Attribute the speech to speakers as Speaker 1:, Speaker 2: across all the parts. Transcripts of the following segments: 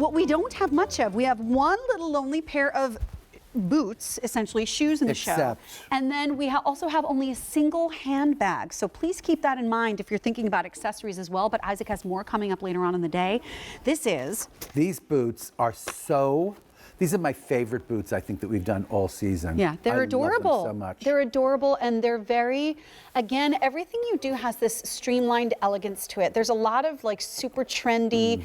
Speaker 1: what we don't have much of. We have one little lonely pair of boots, essentially shoes in the show. And then we also have only a single handbag. So please keep that in mind if you're thinking about accessories as well. But Isaac has more coming up later on in the day.
Speaker 2: These boots are these are my favorite boots, I think, that we've done all season.
Speaker 1: Yeah, they're adorable.
Speaker 2: I love them so much.
Speaker 1: They're adorable, and they're very, again, everything you do has this streamlined elegance to it. There's a lot of like super trendy,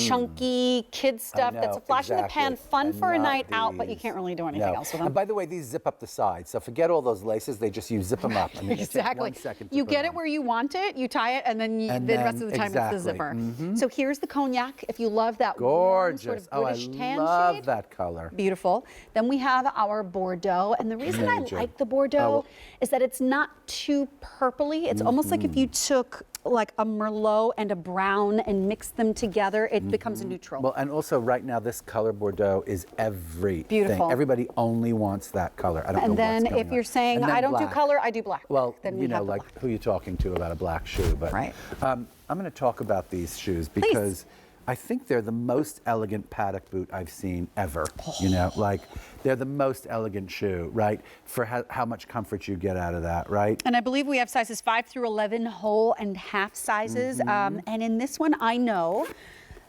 Speaker 1: chunky kid stuff that's a flash in the pan, fun for a night out, but you can't really do anything else with them.
Speaker 2: And by the way, these zip up the side, so forget all those laces. You zip them up. I mean,
Speaker 1: Exactly. You get it where you want it, you tie it, and then the rest of the time it's the zipper. So here's the cognac. If you love that warm, sort of British tan shade.
Speaker 2: I love that color.
Speaker 1: Beautiful. Then we have our Bordeaux, and the reason I like the Bordeaux is that it's not too purpley. It's almost like if you took like a Merlot and a brown and mixed them together, it becomes a neutral.
Speaker 2: Well, and also right now this color Bordeaux is everything.
Speaker 1: Beautiful.
Speaker 2: Everybody only wants that color. I don't know
Speaker 1: and then
Speaker 2: what's going
Speaker 1: if you're saying I don't do color, I do black.
Speaker 2: Well,
Speaker 1: then
Speaker 2: you know, like who you're talking to about a black shoe, but I'm going to talk about these shoes because I think they're the most elegant paddock boot I've seen ever. You know, like they're the most elegant shoe, right? For how much comfort you get out of that, right?
Speaker 1: And I believe we have sizes 5 through 11 whole and half sizes. And in this one, I know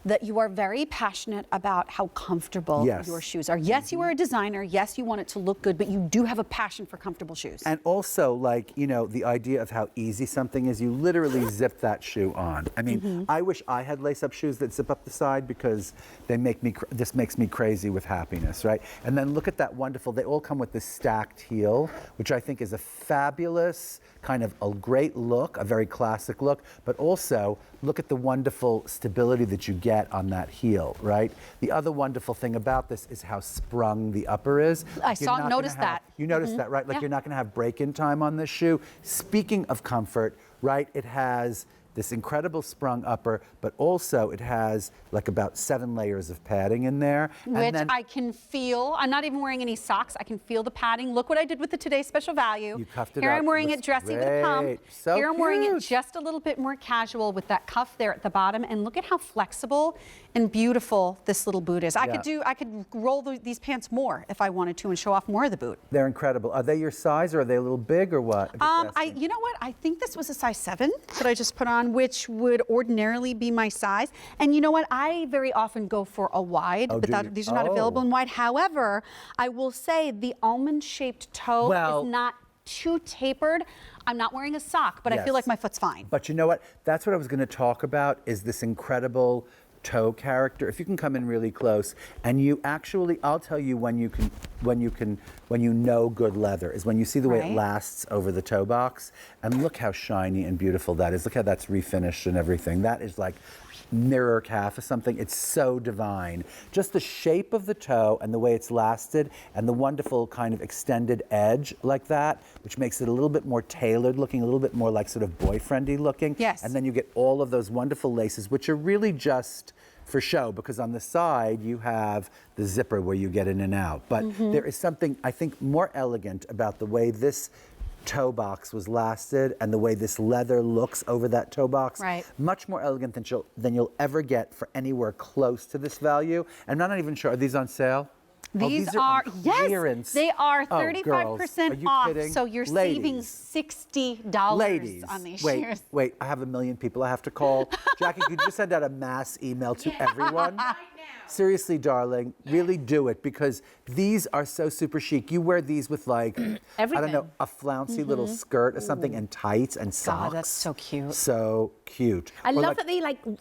Speaker 1: that you are very passionate about how comfortable your shoes are. Yes, you are a designer. Yes, you want it to look good, but you do have a passion for comfortable shoes.
Speaker 2: And also, like, you know, the idea of how easy something is, you literally zip that shoe on. I mean, I wish I had lace-up shoes that zip up the side because they make me, this makes me crazy with happiness, right? And then look at that wonderful, they all come with this stacked heel, which I think is a fabulous, kind of a great look, a very classic look, but also look at the wonderful stability that you get on that heel, right? The other wonderful thing about this is how sprung the upper is.
Speaker 1: Noticed that.
Speaker 2: You noticed that, right? Like you're not gonna have break-in time on this shoe. Speaking of comfort, right, it has this incredible sprung upper, but also it has like about 7 layers of padding in there.
Speaker 1: Which I can feel. I'm not even wearing any socks. I can feel the padding. Look what I did with the Today's Special Value.
Speaker 2: You cuffed it
Speaker 1: Here
Speaker 2: up.
Speaker 1: I'm wearing it dressy with a pump.
Speaker 2: So
Speaker 1: Here I'm wearing it just a little bit more casual with that cuff there at the bottom. And look at how flexible and beautiful this little boot is. I could roll these pants more if I wanted to and show off more of the boot.
Speaker 2: They're incredible. Are they your size or are they a little big or what?
Speaker 1: You know what? I think this was a size 7 that I just put on, which would ordinarily be my size. And you know what? I very often go for a wide, but these are not available in wide. However, I will say the almond-shaped toe is not too tapered. I'm not wearing a sock, but I feel like my foot's fine.
Speaker 2: But you know what? That's what I was going to talk about, is this incredible toe character. If you can come in really close, and you actually, I'll tell you when you know good leather is when you see the way it lasts over the toe box. And look how shiny and beautiful that is. Look how that's refinished and everything. That is like mirror calf or something. It's so divine. Just the shape of the toe and the way it's lasted and the wonderful kind of extended edge like that, which makes it a little bit more tailored looking, a little bit more like sort of boyfriendy looking.
Speaker 1: Yes.
Speaker 2: And then you get all of those wonderful laces, which are really just for show, because on the side you have the zipper where you get in and out. But there is something, I think, more elegant about the way this toe box was lasted and the way this leather looks over that toe box.
Speaker 1: Right.
Speaker 2: Much more elegant than you'll ever get for anywhere close to this value. And I'm not even sure, are these on sale?
Speaker 1: These are yes, they are 35% off.
Speaker 2: Kidding?
Speaker 1: So you're saving $60 on these shoes.
Speaker 2: Wait, I have a million people I have to call. Jackie, could you send out a mass email to everyone? Seriously, darling, really do it, because these are so super chic. You wear these with like, I don't know, a flouncy little skirt or something and tights and socks.
Speaker 1: God, that's so cute.
Speaker 2: So cute.
Speaker 3: I love that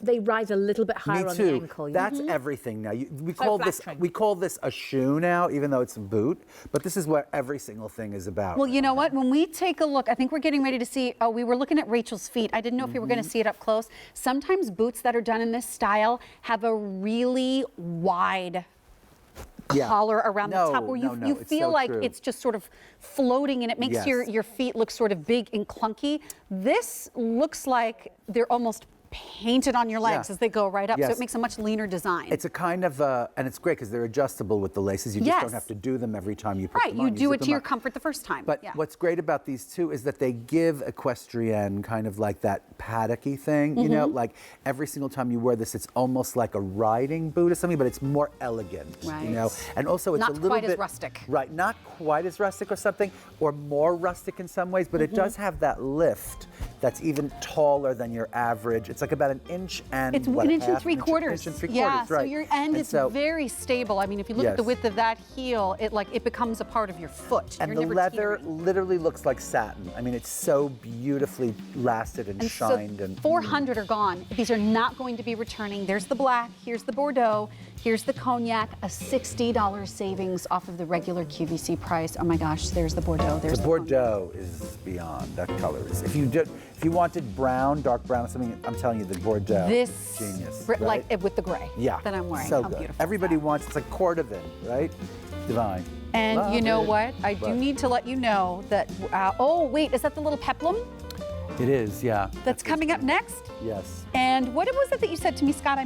Speaker 3: they rise a little bit higher on the ankle.
Speaker 2: That's everything now. We call this a shoe now, even though it's a boot. But this is what every single thing is about.
Speaker 1: Well, you know what? When we take a look, I think we're getting ready to see. Oh, we were looking at Rachel's feet. I didn't know if you were going to see it up close. Sometimes boots that are done in this style have a really wide collar around the top where you feel like it's just sort of floating and it makes your feet look sort of big and clunky. This looks like they're almost painted on your legs
Speaker 2: Yeah.
Speaker 1: as they go right up. So
Speaker 2: Yes.
Speaker 1: it makes a much leaner design.
Speaker 2: It's a kind of, and it's great because they're adjustable with the laces. You just
Speaker 1: Yes.
Speaker 2: don't have to do them every time you put
Speaker 1: right,
Speaker 2: them on.
Speaker 1: you do
Speaker 2: zip
Speaker 1: it to
Speaker 2: them
Speaker 1: your
Speaker 2: up.
Speaker 1: comfort the first time.
Speaker 2: But
Speaker 1: yeah.
Speaker 2: what's great about these two is that they give equestrienne kind of like that paddocky thing, you know, like every single time you wear this, it's almost like a riding boot or something, but it's more elegant, you know.
Speaker 1: Right.
Speaker 2: And also it's
Speaker 1: Not
Speaker 2: a little
Speaker 1: quite
Speaker 2: bit
Speaker 1: as rustic.
Speaker 2: Right, not quite as rustic or something, or more rustic in some ways, but it does have that lift that's even taller than your average. It's like about an inch and
Speaker 1: It's
Speaker 2: what,
Speaker 1: an inch and
Speaker 2: half,
Speaker 1: 3/4.
Speaker 2: Inch and 3/4,
Speaker 1: Yeah,
Speaker 2: right.
Speaker 1: so your and it's
Speaker 2: so,
Speaker 1: very stable. I mean, if you look at the
Speaker 2: Yes.
Speaker 1: width of that heel, it becomes a part of your foot.
Speaker 2: and
Speaker 1: You're
Speaker 2: the
Speaker 1: never
Speaker 2: leather
Speaker 1: teetering.
Speaker 2: literally looks like satin. I mean, it's so beautifully lasted and,
Speaker 1: And
Speaker 2: shined.
Speaker 1: so
Speaker 2: and
Speaker 1: 400 are gone. These are not going to be returning. There's the black, here's the Bordeaux, here's the cognac, a $60 savings off of the regular QVC price. Oh my gosh, there's the Bordeaux. There's
Speaker 2: The
Speaker 1: the cognac.
Speaker 2: Bordeaux is beyond. That color is. If you wanted brown, dark brown, or something, I'm telling you, the Bordeaux.
Speaker 1: This,
Speaker 2: genius.
Speaker 1: like
Speaker 2: right?
Speaker 1: with the gray
Speaker 2: Yeah.
Speaker 1: that I'm wearing.
Speaker 2: So
Speaker 1: How
Speaker 2: good.
Speaker 1: beautiful. is
Speaker 2: Everybody
Speaker 1: that?
Speaker 2: wants. It's like cordovan, right? Divine.
Speaker 1: And
Speaker 2: Love
Speaker 1: you know
Speaker 2: it.
Speaker 1: what? I do
Speaker 2: What?
Speaker 1: need to let you know that, oh wait, is that the little peplum
Speaker 2: It is, yeah.
Speaker 1: that's coming up next?
Speaker 2: Yes.
Speaker 1: And what was it that you said to me, Scott? I